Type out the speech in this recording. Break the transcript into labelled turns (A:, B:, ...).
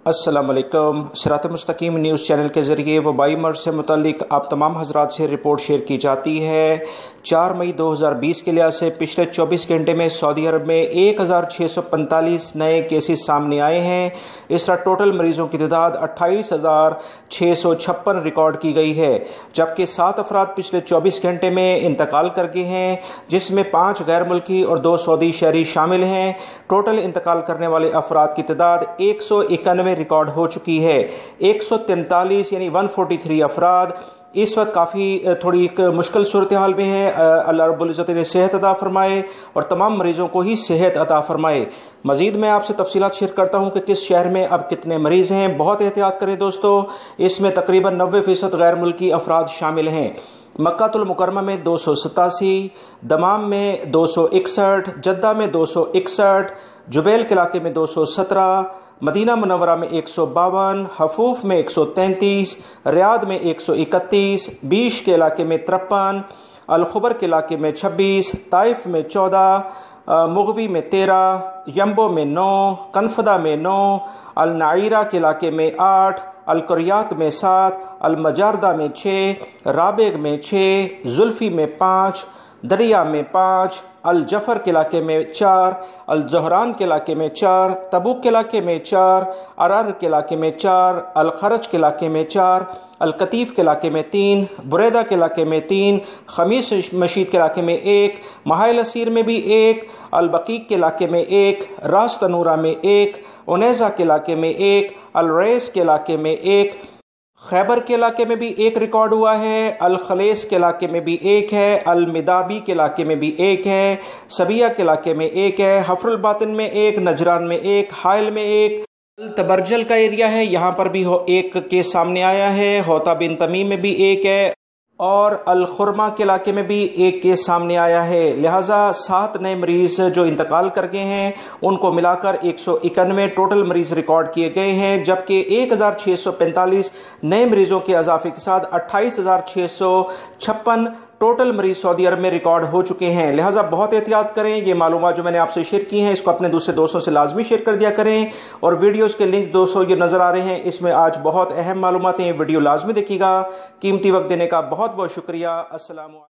A: अस्सलाम वालेकुम। सिरात मुस्तकीम न्यूज़ चैनल के ज़रिए वबाई मर्ज़ से मुतल्लिक़ आप तमाम हज़रात से रिपोर्ट शेयर की जाती है। 4 मई 2020 के लिहाज से पिछले 24 घंटे में सऊदी अरब में 1645 नए केसेस सामने आए हैं। इस तरह टोटल मरीज़ों की तादाद 28,656 रिकॉर्ड की गई है, जबकि 7 अफराद पिछले 24 घंटे में इंतकाल कर गए हैं, जिसमें 5 गैर मुल्की और 2 सऊदी शहरी शामिल हैं। टोटल इंतकाल करने वाले अफराद की तादाद 191 रिकॉर्ड हो चुकी है। 143 यानी 143 अफराद इस वक्त काफ़ी थोड़ी एक मुश्किल सूरत हाल में है। अल्लाह रब्बुल इज़्ज़त ने सेहत अता फरमाए और तमाम मरीज़ों को ही सेहत अता फरमाए। मज़ीद मैं आपसे तफसीलात शेयर करता हूँ कि किस शहर में अब कितने मरीज़ हैं। बहुत एहतियात करें दोस्तों, इसमें तकरीबन 90% गैर मुल्की अफराद शामिल हैं। मक्कातुल मुकरमा में 287, दमाम में 261, जद्दा में 261, जुबैल के इलाके में 217, मदीना मुनव्वरा में 152, हफूफ में 133, रियाद में 131, बीश के इलाके में 53, अल-खुबर के इलाके में 26, ताइफ में 14, मुगवी में 13, यम्बो में 9, कनफदा में 9, अल-नाइरा के इलाके में 8, अल-कुरियात में 7, अल-मजारदा में 6, राबेग में 6, जुल्फी में 5, दरिया में 5, अल-जफर के इलाके में 4, अल-ज़हरान के इलाके में 4, तबूक के इलाके में 4, अरार के इलाके में 4, अल-खरज के इलाके में 4, अल-कतीफ़ के इलाके में 3, बुरैदा के इलाके में 3, खमीस मशीद के इलाके में 1, महाइल असीर में भी 1, अल-बकीक के इलाके में 1, रास तनूरा में 1, उनैज़ा के इलाके में 1, अल-रईस के इलाके में 1, खैबर के इलाके में भी 1 रिकॉर्ड हुआ है, अल-खलेस के इलाके में भी 1 है, अल-मिदाबी के इलाके में भी 1 है, सबिया के इलाके में 1 है, हफरुल बातिन में 1, नजरान में 1, हाइल में 1, तबरजल का एरिया है, यहाँ पर भी 1 केस सामने आया है, होता बिन तमीम में भी 1 है और अल-खुरमा के इलाके में भी 1 केस सामने आया है। लिहाजा 7 नए मरीज़ जो इंतकाल कर गए हैं उनको मिलाकर 191 टोटल मरीज़ रिकॉर्ड किए गए हैं, जबकि 1645 नए मरीज़ों के इजाफे के साथ 28,656 टोटल मरीज सऊदी अरब में रिकॉर्ड हो चुके हैं। लिहाजा बहुत एहतियात करें। ये मालूमात जो मैंने आपसे शेयर की हैं इसको अपने दूसरे दोस्तों से लाजमी शेयर कर दिया करें। और वीडियोस के लिंक दोस्तों ये नज़र आ रहे हैं, इसमें आज बहुत अहम मालूमात हैं। वीडियो लाजमी देखिएगा। कीमती वक्त देने का बहुत बहुत शुक्रिया। अस्सलाम।